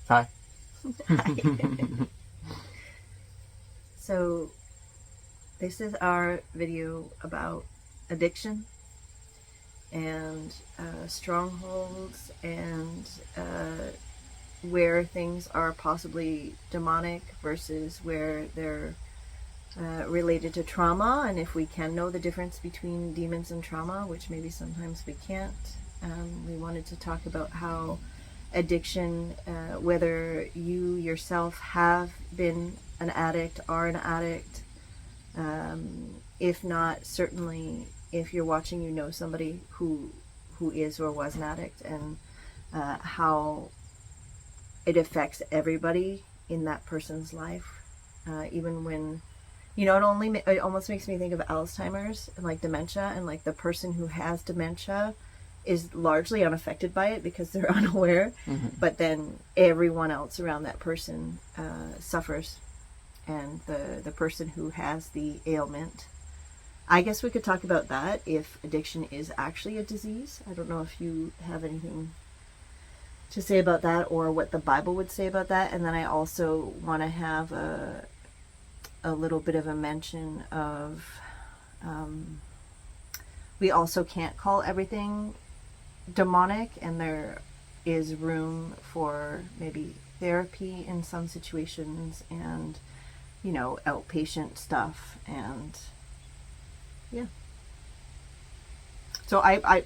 Hi. So, this is our video about addiction and strongholds and where things are possibly demonic versus where they're related to trauma, and if we can know the difference between demons and trauma, which maybe sometimes we can't. We wanted to talk about how addiction, whether you yourself have been an addict, are an addict, if not, certainly if you're watching, you know somebody who is or was an addict, and how it affects everybody in that person's life, even when it almost makes me think of Alzheimer's and like dementia, and like the person who has dementia is largely unaffected by it because they're unaware, but then everyone else around that person suffers, and the person who has the ailment. I guess we could talk about that, if addiction is actually a disease. I don't know if you have anything to say about that, or what the Bible would say about that. And then I also want to have a little bit of a mention of we also can't call everything demonic, and there is room for maybe therapy in some situations, and outpatient stuff. And yeah, so I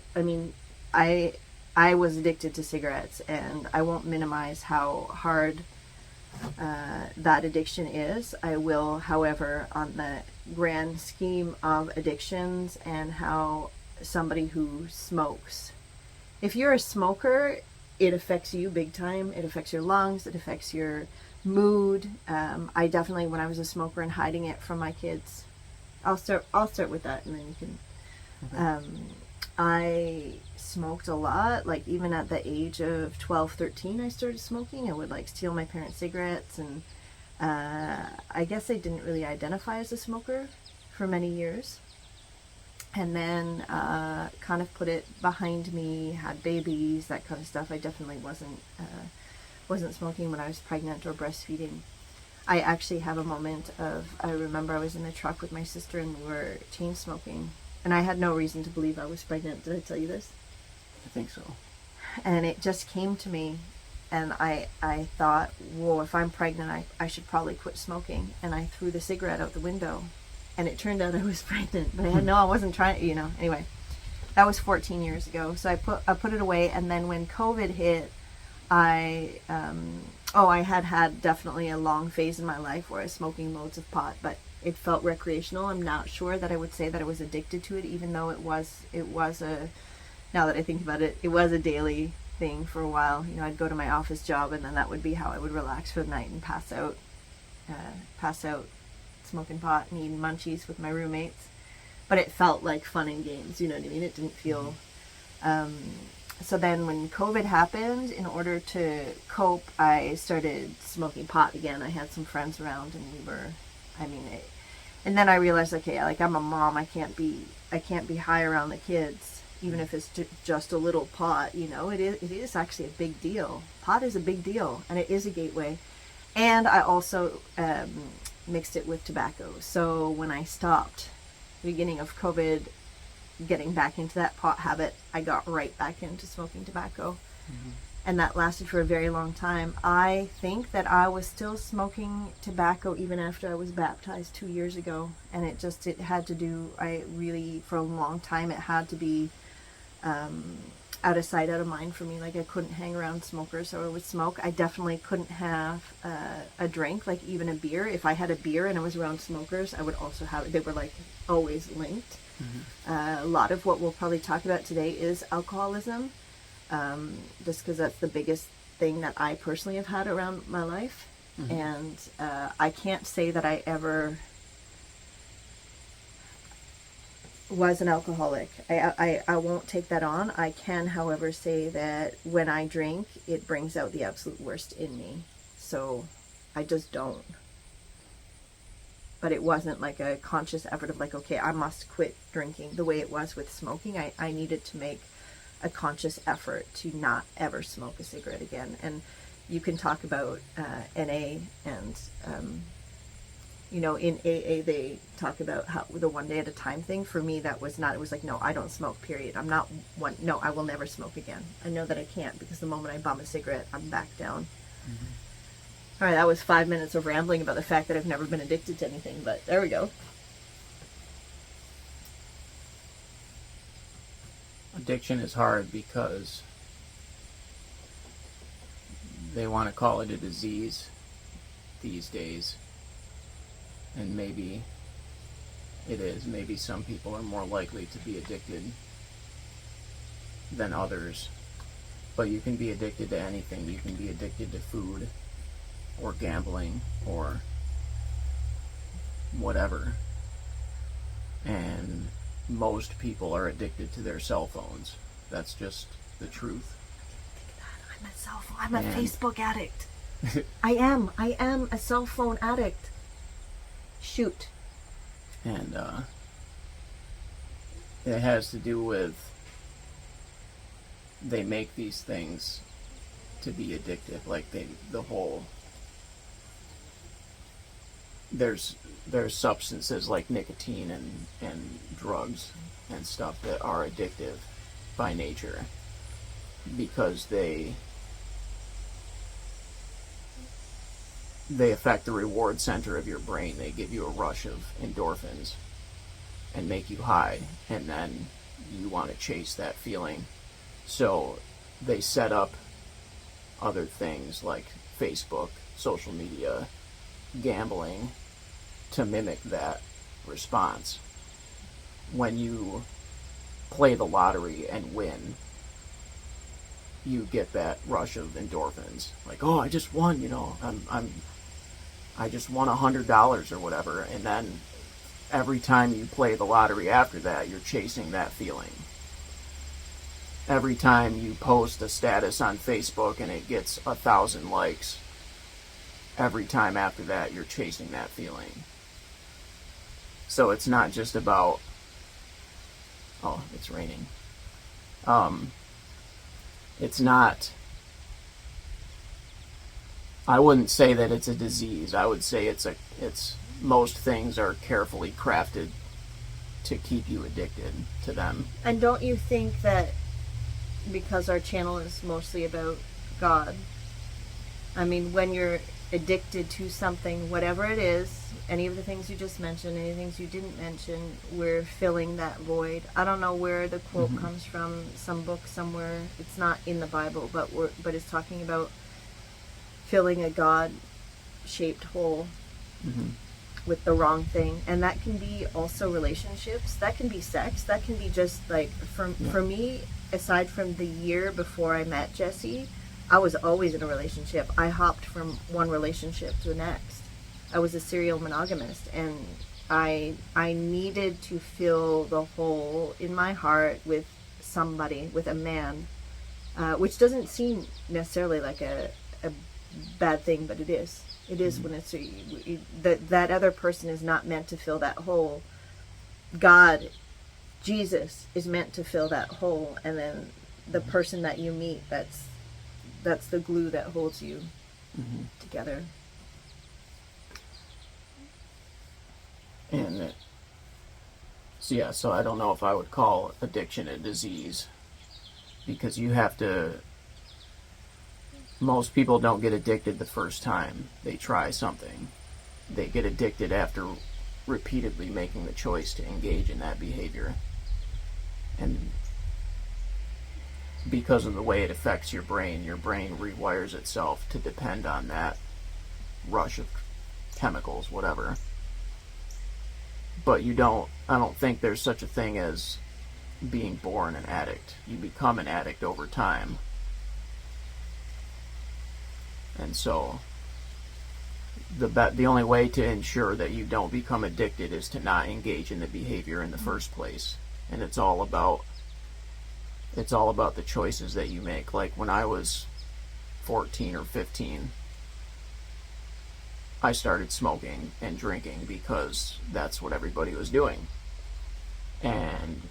was addicted to cigarettes, and I won't minimize how hard that addiction is. I will, however, on the grand scheme of addictions and how somebody who smokes, if you're a smoker, it affects you big time. It affects your lungs. It affects your mood. I definitely, when I was a smoker and hiding it from my kids, I'll start with that, and then you can. I smoked a lot. Like, even at the age of 12, 13, I started smoking. I would like steal my parents' cigarettes, and I guess I didn't really identify as a smoker for many years. And then kind of put it behind me, had babies, that kind of stuff. I definitely wasn't smoking when I was pregnant or breastfeeding. I actually have a moment of, I remember I was in the truck with my sister and we were chain smoking, and I had no reason to believe I was pregnant. Did I tell you this? I think so. And it just came to me, and I thought, whoa, if I'm pregnant, I should probably quit smoking. And I threw the cigarette out the window, and it turned out I was pregnant, but I wasn't trying, anyway. That was 14 years ago. So I put it away, and then when COVID hit, I had definitely a long phase in my life where I was smoking loads of pot, but it felt recreational. I'm not sure that I would say that I was addicted to it, even though it was now that I think about it, it was a daily thing for a while. I'd go to my office job, and then that would be how I would relax for the night and pass out smoking pot and eating munchies with my roommates. But it felt like fun and games, you know what I mean? It didn't feel... So then when COVID happened, in order to cope, I started smoking pot again. I had some friends around, and and then I realized, okay, like, I'm a mom, I can't be high around the kids, even if it's just a little pot. It is actually a big deal. Pot is a big deal, and it is a gateway. And I also mixed it with tobacco. So when I stopped, beginning of COVID, getting back into that pot habit, I got right back into smoking tobacco. And that lasted for a very long time. I think that I was still smoking tobacco even after I was baptized 2 years ago, and it had to do, for a long time, it had to be out of sight, out of mind for me. Like, I couldn't hang around smokers, so I would smoke. I definitely couldn't have a drink, like even a beer. If I had a beer and I was around smokers, I would also have it. They were like always linked. A lot of what we'll probably talk about today is alcoholism, just because that's the biggest thing that I personally have had around my life. And I can't say that I ever was an alcoholic. I won't take that on. I can, however, say that when I drink, it brings out the absolute worst in me. So I just don't. But it wasn't like a conscious effort of like, okay, I must quit drinking, the way it was with smoking. I needed to make a conscious effort to not ever smoke a cigarette again. And you can talk about NA and in AA they talk about how the one day at a time thing. For me, that was not. It was like, no, I don't smoke. Period. I'm not one. No, I will never smoke again. I know that I can't, because the moment I bum a cigarette, I'm back down. All right, that was 5 minutes of rambling about the fact that I've never been addicted to anything, but there we go. Addiction is hard because they want to call it a disease these days. And maybe it is. Maybe some people are more likely to be addicted than others. But you can be addicted to anything. You can be addicted to food or gambling or whatever. And most people are addicted to their cell phones. That's just the truth. I'm a cell phone. I'm a Facebook addict. I am a cell phone addict. Shoot. And it has to do with, they make these things to be addictive. Like there's substances like nicotine and drugs and stuff that are addictive by nature, because they affect the reward center of your brain. They give you a rush of endorphins and make you high, and then you want to chase that feeling. So they set up other things like Facebook, social media, gambling to mimic that response. When you play the lottery and win, you get that rush of endorphins. Like, oh, I just won, I just won $100 or whatever, and then every time you play the lottery after that, you're chasing that feeling. Every time you post a status on Facebook and it gets 1,000 likes, every time after that, you're chasing that feeling. So it's not just about, oh, it's raining. It's not, I wouldn't say that it's a disease. I would say it's most things are carefully crafted to keep you addicted to them. And don't you think that because our channel is mostly about God, I mean, when you're addicted to something, whatever it is, any of the things you just mentioned, any things you didn't mention, we're filling that void. I don't know where the quote comes from, some book somewhere. It's not in the Bible, but it's talking about filling a God-shaped hole with the wrong thing. And that can be also relationships. That can be sex. That can be just like, for me, aside from the year before I met Jesse, I was always in a relationship. I hopped from one relationship to the next. I was a serial monogamist, and I needed to fill the hole in my heart with somebody, with a man, which doesn't seem necessarily like a bad thing, but it is. It is when it's that other person is not meant to fill that hole. God, Jesus, is meant to fill that hole, and then the person that you meet, that's the glue that holds you together. And so I don't know if I would call addiction a disease, because you have to, most people don't get addicted the first time they try something. They get addicted after repeatedly making the choice to engage in that behavior. And because of the way it affects your brain rewires itself to depend on that rush of chemicals, whatever. But I don't think there's such a thing as being born an addict. You become an addict over time. And so the only way to ensure that you don't become addicted is to not engage in the behavior in the first place. And it's all about the choices that you make. Like when I was 14 or 15, I started smoking and drinking because that's what everybody was doing. And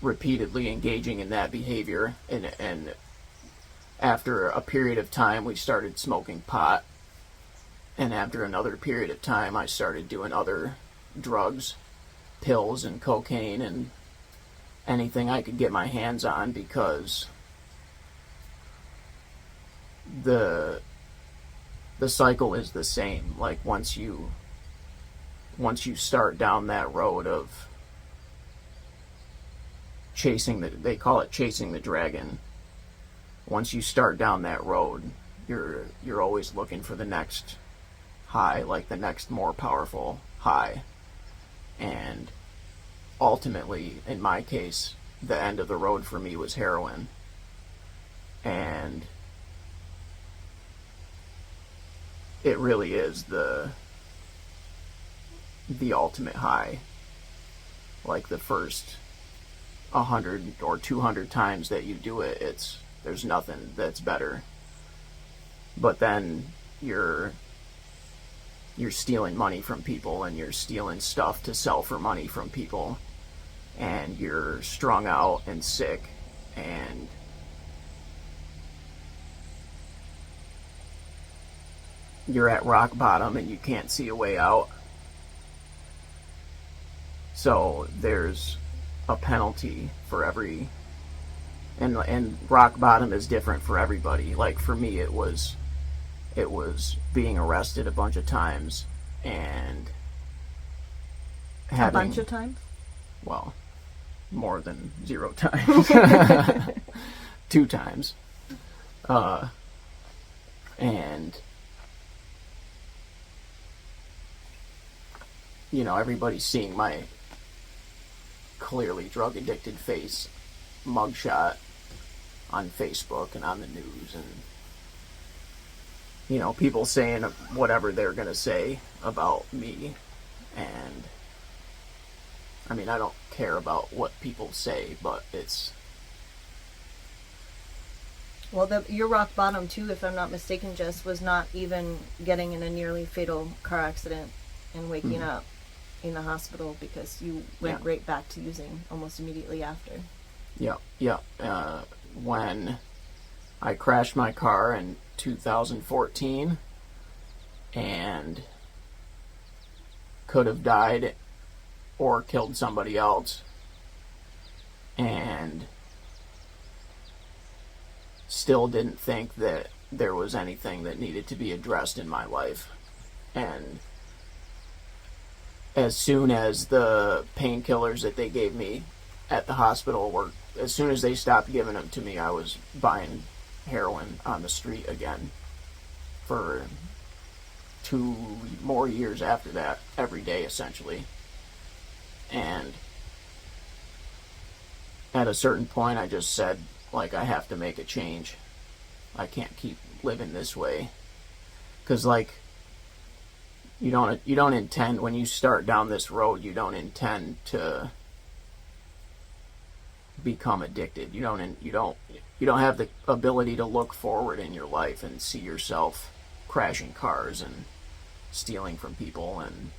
repeatedly engaging in that behavior, and after a period of time we started smoking pot, and after another period of time I started doing other drugs, pills and cocaine and anything I could get my hands on, because the cycle is the same. Like once you start down that road of they call it chasing the dragon. Once you start down that road, you're always looking for the next high, like the next more powerful high. And ultimately, in my case, the end of the road for me was heroin. And it really is the ultimate high. Like the first 100 or 200 times that you do it, there's nothing that's better. But then you're stealing money from people, and you're stealing stuff to sell for money from people, and you're strung out and sick, and you're at rock bottom and you can't see a way out. So there's a penalty for every, and rock bottom is different for everybody. Like for me, it was being arrested a bunch of times and having a bunch of times. Well, more than 0 times. 2 times. And you know, everybody's seeing my clearly drug addicted face mugshot on Facebook and on the news, and you know, people saying whatever they're gonna say about me. And I mean, I don't care about what people say, but it's well, your rock bottom too, if I'm not mistaken, Jess, was not even getting in a nearly fatal car accident and waking up in the hospital, because you went right back to using almost immediately after. Yeah. When I crashed my car in 2014 and could have died or killed somebody else, and still didn't think that there was anything that needed to be addressed in my life. And as soon as the painkillers that they gave me at the hospital as soon as they stopped giving them to me, I was buying heroin on the street again for 2 more years after that, every day essentially. And at a certain point I just said, like, I have to make a change. I can't keep living this way. Because like, you don't intend, when you start down this road, you don't intend to become addicted. You don't have the ability to look forward in your life and see yourself crashing cars and stealing from people and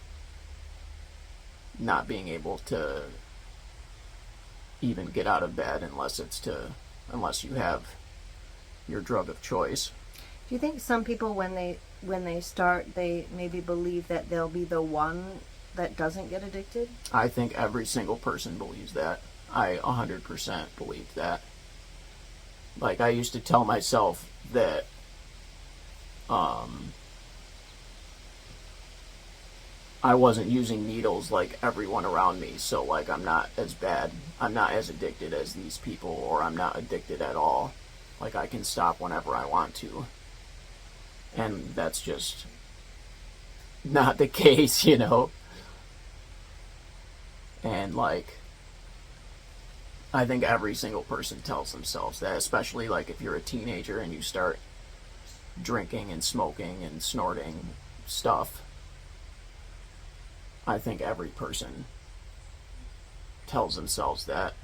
not being able to even get out of bed unless you have your drug of choice. Do you think some people, when they start, they maybe believe that they'll be the one that doesn't get addicted? I think every single person believes that. I 100% believe that. Like, I used to tell myself that I wasn't using needles like everyone around me, so like I'm not as bad, I'm not as addicted as these people, or I'm not addicted at all. Like, I can stop whenever I want to. And that's just not the case, you know? And like, I think every single person tells themselves that, especially like if you're a teenager and you start drinking and smoking and snorting stuff. I think every person tells themselves that.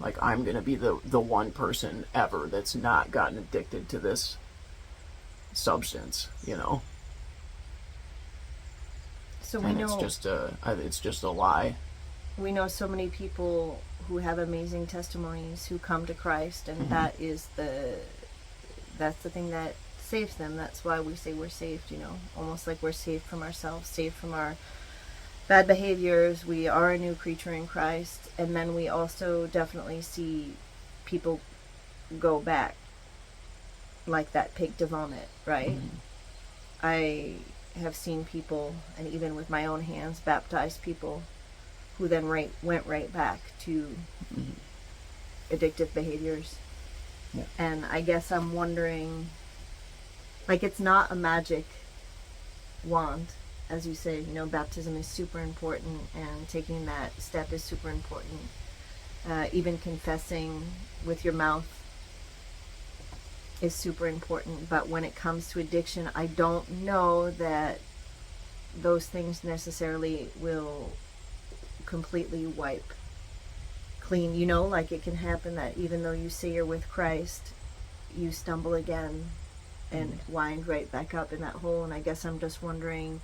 Like, I'm going to be the one person ever that's not gotten addicted to this substance, you know? So it's just a lie. We know so many people who have amazing testimonies, who come to Christ, and that's the thing that saves them. That's why we say we're saved, almost like we're saved from ourselves, saved from our bad behaviors. We are a new creature in Christ. And then we also definitely see people go back like that pig to vomit, right? I have seen people, and even with my own hands, baptize people who then went right back to addictive behaviors. Yeah. And I guess I'm wondering, like, it's not a magic wand, as you say, baptism is super important, and taking that step is super important. Even confessing with your mouth is super important. But when it comes to addiction, I don't know that those things necessarily will completely wipe clean. Like it can happen that even though you say you're with Christ, you stumble again and wind right back up in that hole. And I guess I'm just wondering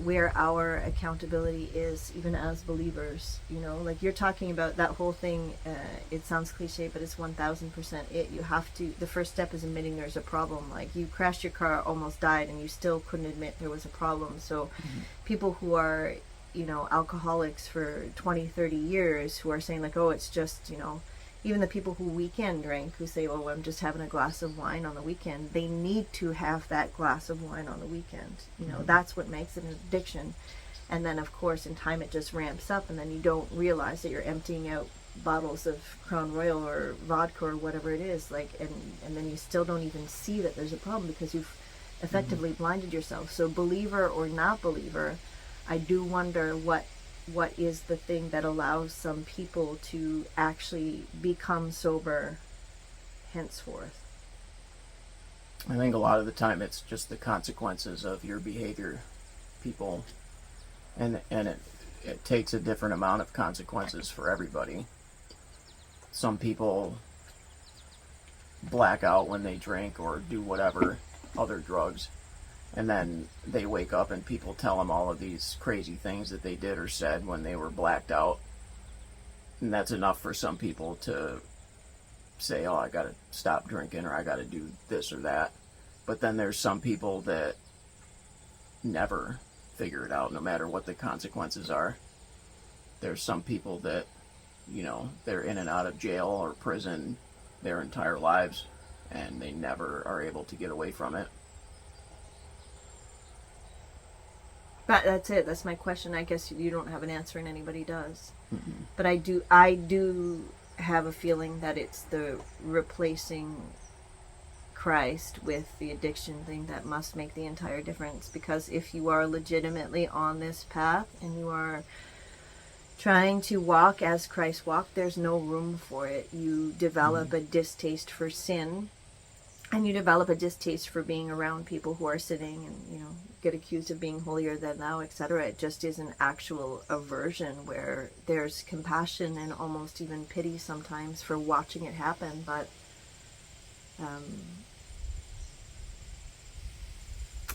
where our accountability is, even as believers. Like you're talking about that whole thing. It sounds cliche, but it's 1000% it. You have to, the first step is admitting there's a problem. Like you crashed your car, almost died, and you still couldn't admit there was a problem. So people who are alcoholics for 20-30 years, who are saying like, oh, it's just, even the people who weekend drink, who say, oh, I'm just having a glass of wine on the weekend, they need to have that glass of wine on the weekend. That's what makes it an addiction. And then, of course, in time it just ramps up, and then you don't realize that you're emptying out bottles of Crown Royal or vodka or whatever it is, and then you still don't even see that there's a problem because you've effectively blinded yourself. So believer or not believer, I do wonder what is the thing that allows some people to actually become sober henceforth. I think a lot of the time it's just the consequences of your behavior. People, and it takes a different amount of consequences for everybody. Some people black out when they drink or do whatever other drugs, and then they wake up and people tell them all of these crazy things that they did or said when they were blacked out. And that's enough for some people to say, oh, I got to stop drinking, or I got to do this or that. But then there's some people that never figure it out, no matter what the consequences are. There's some people that, they're in and out of jail or prison their entire lives, and they never are able to get away from it. But that's it. That's my question. I guess you don't have an answer, and anybody does. But I do have a feeling that it's the replacing Christ with the addiction thing that must make the entire difference. Because if you are legitimately on this path and you are trying to walk as Christ walked, there's no room for it. You develop a distaste for sin, and you develop a distaste for being around people who are sitting and, get accused of being holier than thou, etc. It just is an actual aversion where there's compassion and almost even pity sometimes for watching it happen. But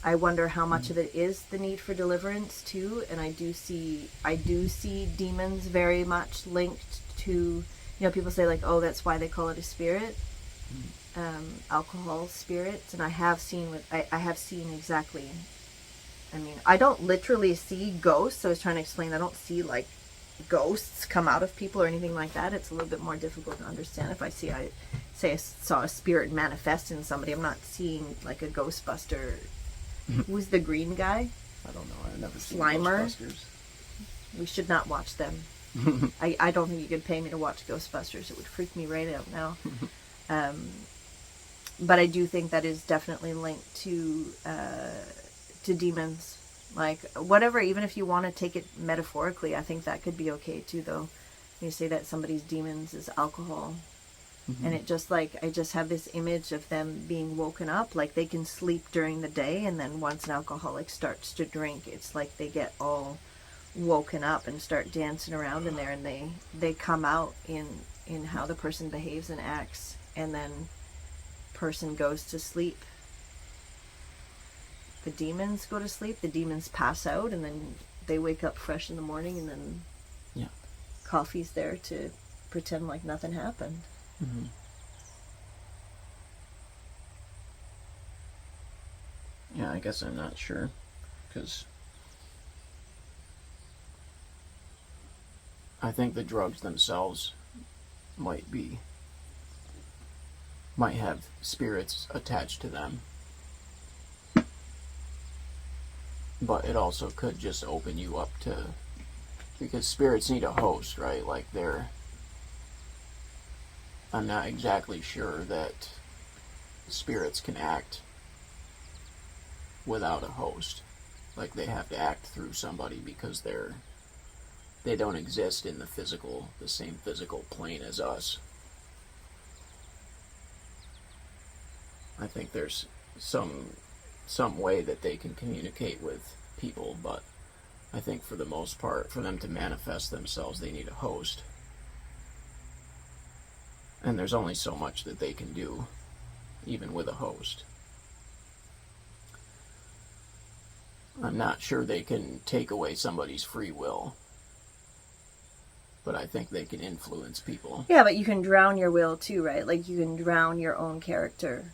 I wonder how much of it is the need for deliverance too. And I do see demons very much linked to, people say like, oh, that's why they call it a spirit. Alcohol spirits. And I have seen exactly. I mean, I don't literally see ghosts. So I was trying to explain, I don't see like ghosts come out of people or anything like that. It's a little bit more difficult to understand. If I saw a spirit manifest in somebody, I'm not seeing like a Ghostbuster. Who's the green guy? I don't know. I've never seen Slimer. Ghostbusters. We should not watch them. I don't think you could pay me to watch Ghostbusters. It would freak me right out now. But I do think that is definitely linked to demons. Like, whatever, even if you want to take it metaphorically, I think that could be okay too, though. You say that somebody's demons is alcohol. And it just like, I just have this image of them being woken up. Like they can sleep during the day, and then once an alcoholic starts to drink, it's like they get all woken up and start dancing around in there, and they come out in how the person behaves and acts, and then person goes to sleep. The demons go to sleep, the demons pass out, and then they wake up fresh in the morning, and then coffee's there to pretend like nothing happened. Mm-hmm. Yeah, I guess I'm not sure, because I think the drugs themselves might have spirits attached to them, but it also could just open you up to, because spirits need a host, right? Like I'm not exactly sure that spirits can act without a host. Like, they have to act through somebody, because they don't exist in the same physical plane as us. I think there's some way that they can communicate with people, but I think for the most part, for them to manifest themselves, they need a host. And there's only so much that they can do, even with a host. I'm not sure they can take away somebody's free will, but I think they can influence people. Yeah, but you can drown your will too, right? Like, you can drown your own character.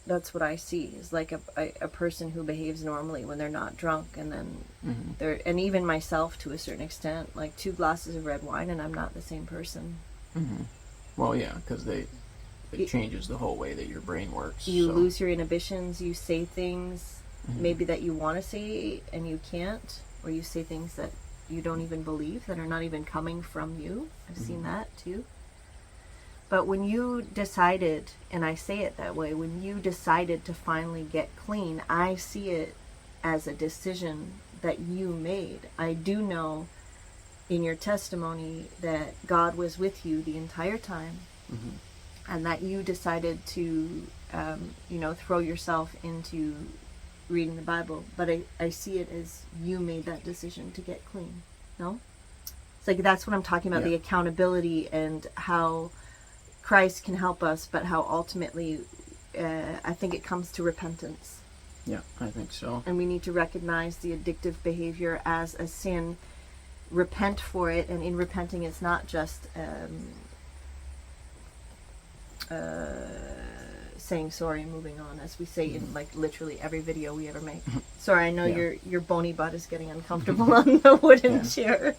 That's what I see, is like a person who behaves normally when they're not drunk, and then they're, and even myself to a certain extent, like 2 glasses of red wine and I'm not the same person. Mm-hmm. Well, yeah, because it changes the whole way that your brain works. You lose your inhibitions, you say things maybe that you want to say and you can't, or you say things that you don't even believe, that are not even coming from you. I've seen that too. But when you decided, and I say it that way, when you decided to finally get clean, I see it as a decision that you made. I do know in your testimony that God was with you the entire time, and that you decided to, throw yourself into reading the Bible. But I see it as you made that decision to get clean. No? It's like, that's what I'm talking about, the accountability and how Christ can help us, but how ultimately I think it comes to repentance. Yeah, I think so. And we need to recognize the addictive behavior as a sin, repent for it, and in repenting it's not just saying sorry and moving on, as we say in like literally every video we ever make. Sorry, I know your bony butt is getting uncomfortable on the wooden chair.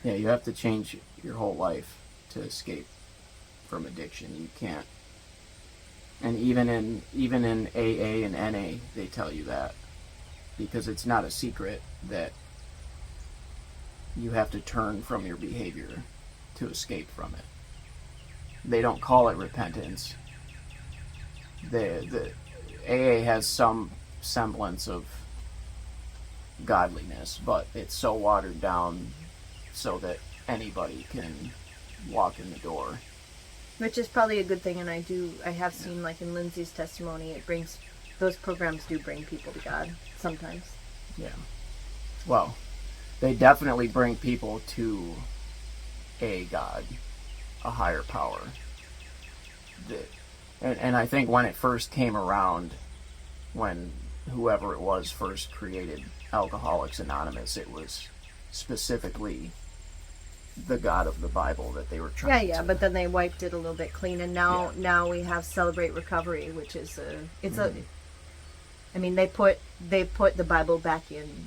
Yeah, you have to change your whole life to escape from addiction. You can't. And even in AA and NA, they tell you that, because it's not a secret that you have to turn from your behavior to escape from it. They don't call it repentance. The AA has some semblance of godliness, but it's so watered down so that anybody can walk in the door. Which is probably a good thing, and I have seen, like in Lindsay's testimony, those programs do bring people to God sometimes. Yeah. Well, they definitely bring people to a God, a higher power. And I think when it first came around, when whoever it was first created Alcoholics Anonymous, it was specifically the God of the Bible that they were trying to... But then they wiped it a little bit clean, and now we have Celebrate Recovery, which is I mean, they put the Bible back in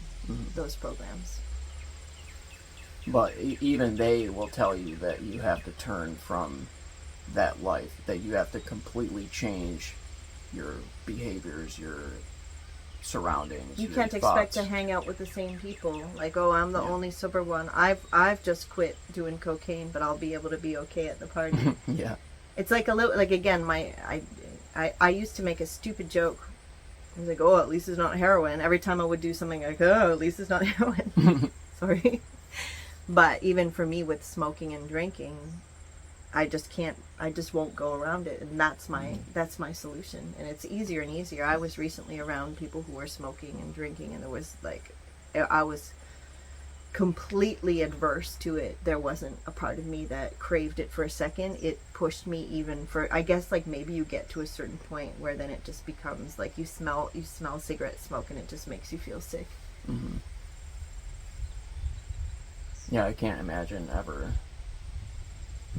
those programs. But even they will tell you that you have to turn from that life, that you have to completely change your behaviors, your surroundings. You can't expect to hang out with the same people. Like, oh, I'm the only sober one. I've just quit doing cocaine, but I'll be able to be okay at the party. Yeah. It's like a little, like, again, I used to make a stupid joke. I was like, oh, at least it's not heroin. Every time I would do something, like, oh, at least it's not heroin. Sorry. But even for me with smoking and drinking, I just won't go around it, and that's my solution. And it's easier and easier. I was recently around people who were smoking and drinking, and it was like, I was completely adverse to it. There wasn't a part of me that craved it for a second. It pushed me even for, I guess, like, maybe you get to a certain point where then it just becomes like you smell cigarette smoke and it just makes you feel sick. Yeah, I can't imagine ever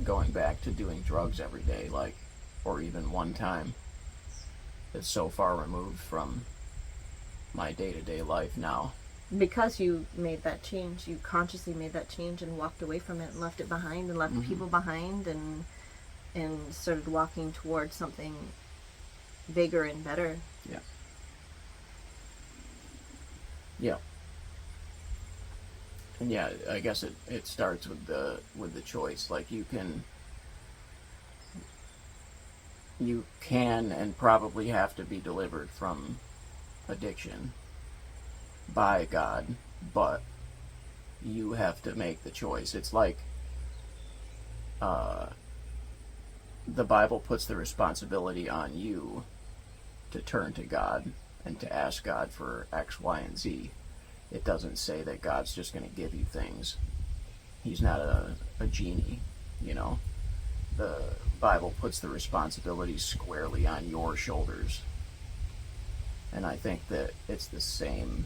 going back to doing drugs every day, like, or even one time. It's so far removed from my day-to-day life now. Because you made that change, you consciously made that change and walked away from it and left it behind and left Mm-hmm. people behind and started walking towards something bigger and better. Yeah. Yeah. And yeah, I guess it starts with the choice. Like you can and probably have to be delivered from addiction by God, but you have to make the choice. It's like uh, the Bible puts the responsibility on you to turn to God and to ask God for X, Y, and Z. It doesn't say that God's just going to give you things. He's not a genie, you know. The Bible puts the responsibility squarely on your shoulders. And I think that it's the same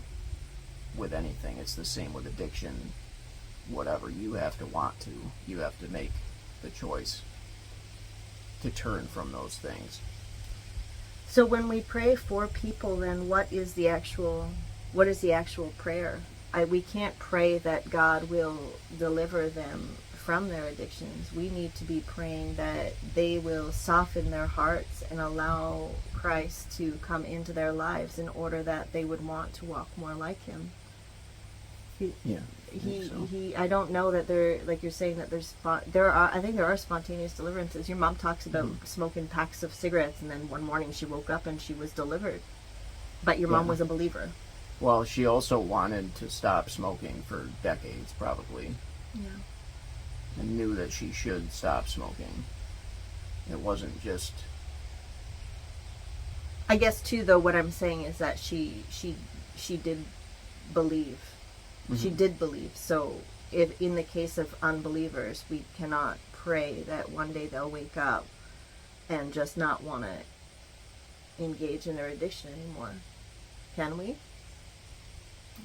with anything. It's the same with addiction. Whatever, you have to want to. You have to make the choice to turn from those things. So when we pray for people, then what is the actual prayer? We can't pray that God will deliver them from their addictions. We need to be praying that they will soften their hearts and allow Christ to come into their lives in order that they would want to walk more like him. I don't know that there, like you're saying, that I think there are spontaneous deliverances. Your mom talks about smoking packs of cigarettes, and then one morning she woke up and she was delivered. But your mom was a believer. Well, she also wanted to stop smoking for decades, probably. Yeah. And knew that she should stop smoking. It wasn't just... I guess, too, though, what I'm saying is that she did believe. She did believe. So if in the case of unbelievers, we cannot pray that one day they'll wake up and just not want to engage in their addiction anymore. Can we?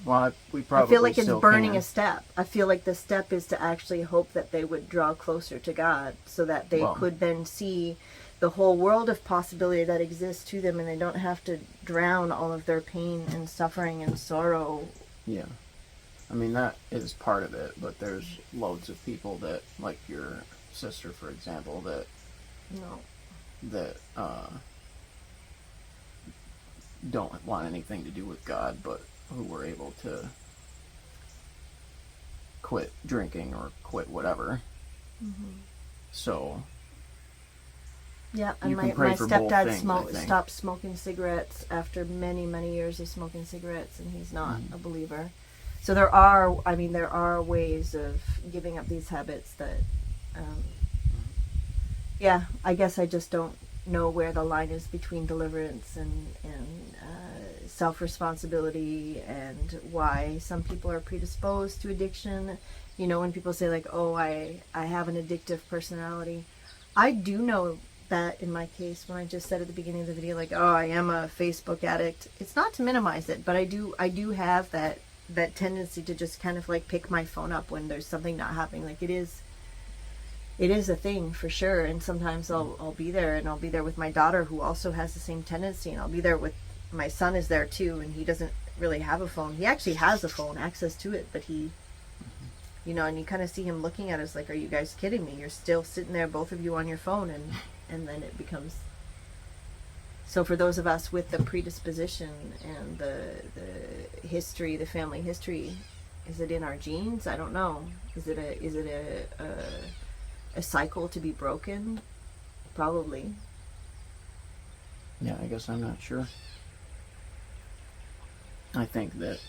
Well, we probably I feel like it's burning can. a step. I feel like the step is to actually hope that they would draw closer to God so that they could then see the whole world of possibility that exists to them, and they don't have to drown all of their pain and suffering and sorrow. Yeah. I mean, that is part of it, but there's loads of people that, like your sister, for example, that don't want anything to do with God, but who were able to quit drinking or quit whatever. Mm-hmm. So yeah, and my stepdad stopped smoking cigarettes after many, many years of smoking cigarettes, and he's not a believer. So there are ways of giving up these habits that, I guess I just don't know where the line is between deliverance and self-responsibility, and why some people are predisposed to addiction. You know, when people say like, oh, I have an addictive personality. I do know that in my case, when I just said at the beginning of the video, like, oh, I am a Facebook addict. It's not to minimize it, but I do have that tendency to just kind of like pick my phone up when there's something not happening. Like it is a thing for sure. And sometimes I'll be there, and I'll be there with my daughter, who also has the same tendency, and I'll be there with my son is there too, and he doesn't really have a phone. He actually has a phone, access to it, but he, you know, and you kind of see him looking at us like, are you guys kidding me? You're still sitting there, both of you on your phone, and then it becomes. So for those of us with the predisposition and the history, the family history, is it in our genes? I don't know. Is it a cycle to be broken? Probably. Yeah, I guess I'm not sure. I think that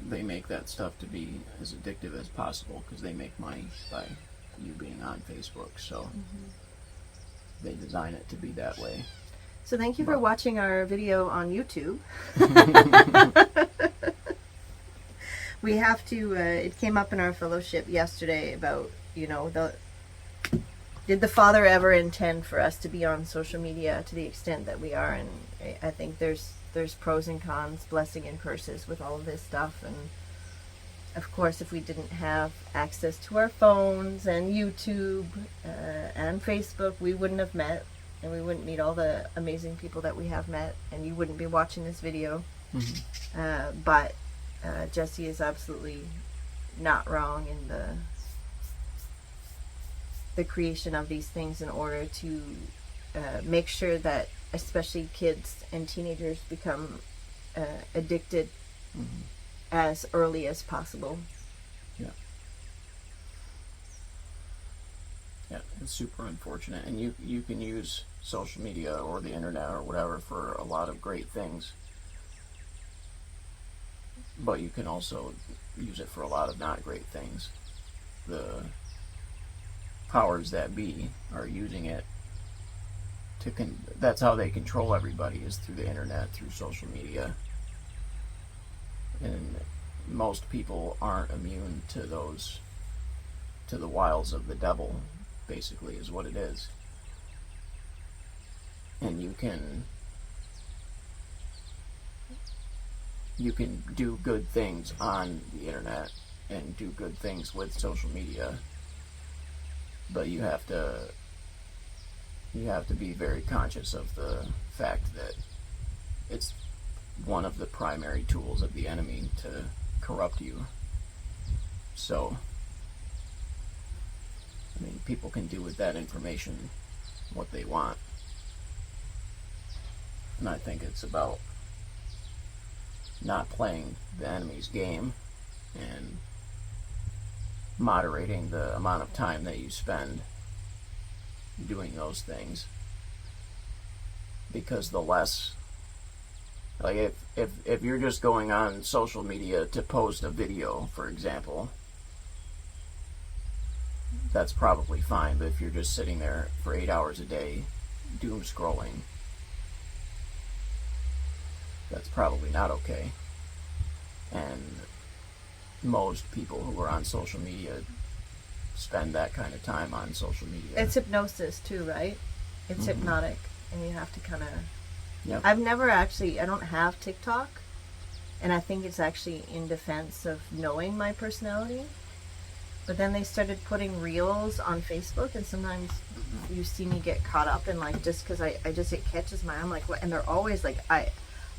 they make that stuff to be as addictive as possible because they make money by you being on Facebook. So they design it to be that way. So thank you for watching our video on YouTube. We have to, it came up in our fellowship yesterday about, you know, did the Father ever intend for us to be on social media to the extent that we are? And I think there's pros and cons, blessing and curses with all of this stuff. of course, if we didn't have access to our phones and YouTube and Facebook, we wouldn't have met, and we wouldn't meet all the amazing people that we have met, and you wouldn't be watching this video. But Jesse is absolutely not wrong in the creation of these things in order to make sure that especially kids and teenagers become addicted as early as possible. Yeah. Yeah, it's super unfortunate. And you can use social media or the internet or whatever for a lot of great things. But you can also use it for a lot of not great things. The powers that be are using it to that's how they control everybody, is through the internet, through social media. And most people aren't immune to the wiles of the devil, basically, is what it is. And you can do good things on the internet and do good things with social media, but you have to be very conscious of the fact that it's one of the primary tools of the enemy to corrupt you. So, I mean, people can do with that information what they want. And I think it's about not playing the enemy's game and moderating the amount of time that you spend doing those things. Because the less, like, if you're just going on social media to post a video, for example, that's probably fine. But if you're just sitting there for 8 hours a day doom scrolling, that's probably not okay. And most people who are on social media spend that kind of time on social media. It's hypnosis too, right? It's hypnotic, and you have to kind of... Yep. I don't have TikTok, and I think it's actually in defense of knowing my personality. But then they started putting reels on Facebook, and sometimes you see me get caught up in, like, just because it catches my eye. I'm like, what? And they're always like,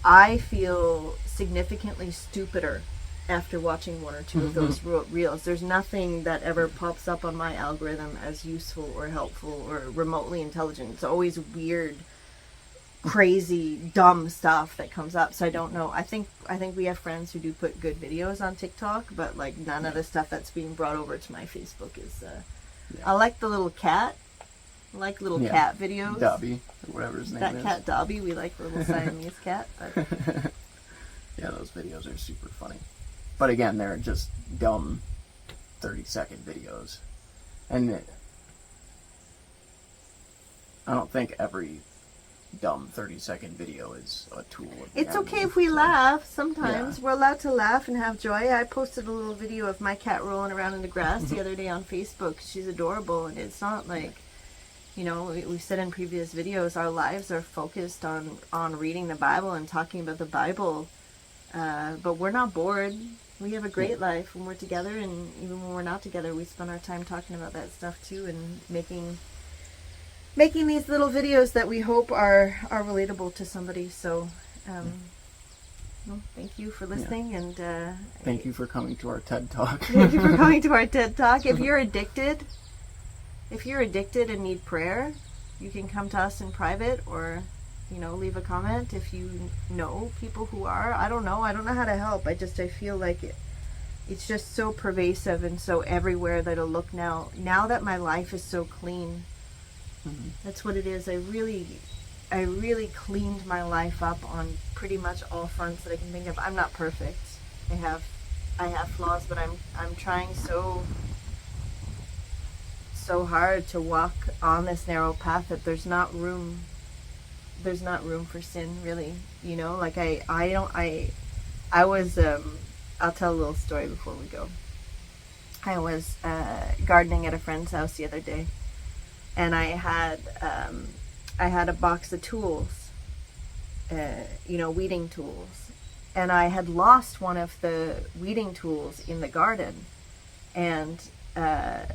I feel significantly stupider after watching one or two of those reels. There's nothing that ever pops up on my algorithm as useful or helpful or remotely intelligent. It's always weird, crazy, dumb stuff that comes up. So I don't know. I think we have friends who do put good videos on TikTok, but like none of the stuff that's being brought over to my Facebook is. I like the little cat. I like little cat videos. Dobby, or whatever his name is. That cat Dobby. We like little Siamese cat. But... yeah, those videos are super funny. But again, they're just dumb 30-second videos. And I don't think every dumb 30-second video is a tool of the It's enemy. okay if we laugh sometimes. Yeah. We're allowed to laugh and have joy. I posted a little video of my cat rolling around in the grass the other day on Facebook. She's adorable, and it's not like, you know, we've said in previous videos, our lives are focused on reading the Bible and talking about the Bible. But we're not bored. We have a great life when we're together, and even when we're not together, we spend our time talking about that stuff too, and making these little videos that we hope are relatable to somebody. So, well, thank you for listening, and thank you for coming to our TED Talk. thank you for coming to our TED Talk. If you're addicted and need prayer, you can come to us in private, or, you know, leave a comment if you know people who are. I don't know how to help. I feel like it's just so pervasive and so everywhere that I look now that my life is so clean. That's what it is. I really cleaned my life up on pretty much all fronts that I can think of. I'm not perfect. I have flaws, but I'm trying so hard to walk on this narrow path that there's not room for sin, really. You know, like I was I'll tell a little story before we go. I was gardening at a friend's house the other day, and I had a box of tools, weeding tools, and I had lost one of the weeding tools in the garden, and I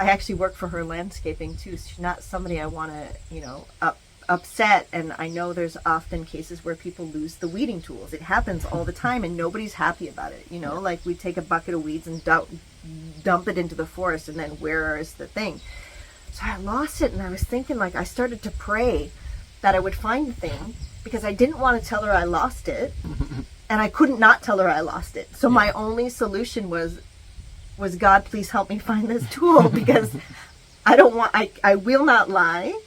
actually work for her landscaping too. She's not somebody I want to, upset, and I know there's often cases where people lose the weeding tools. It happens all the time, and nobody's happy about it. Like we take a bucket of weeds and dump it into the forest, and then where is the thing? So I lost it, and I was thinking, like, I started to pray that I would find the thing, because I didn't want to tell her I lost it, and I couldn't not tell her I lost it. So my only solution was God, please help me find this tool, because I will not lie,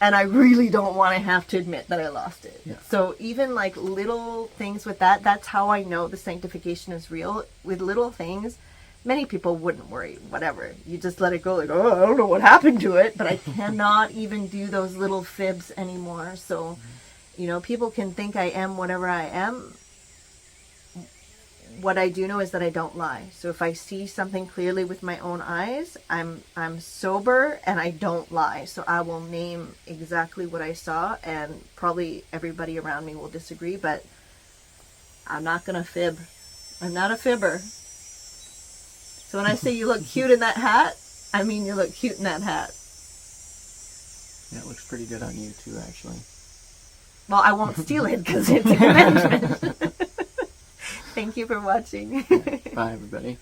and I really don't want to have to admit that I lost it. Yeah. So even like little things with that's how I know the sanctification is real. With little things, many people wouldn't worry, whatever. You just let it go, like, oh, I don't know what happened to it, but I cannot even do those little fibs anymore. So, people can think I am whatever I am. What I do know is that I don't lie. So if I see something clearly with my own eyes, I'm sober and I don't lie. So I will name exactly what I saw, and probably everybody around me will disagree, but I'm not going to fib. I'm not a fibber. So when I say you look cute in that hat, I mean you look cute in that hat. Yeah, it looks pretty good on you too, actually. Well, I won't steal it because it's a commandment. Thank you for watching. Bye, everybody.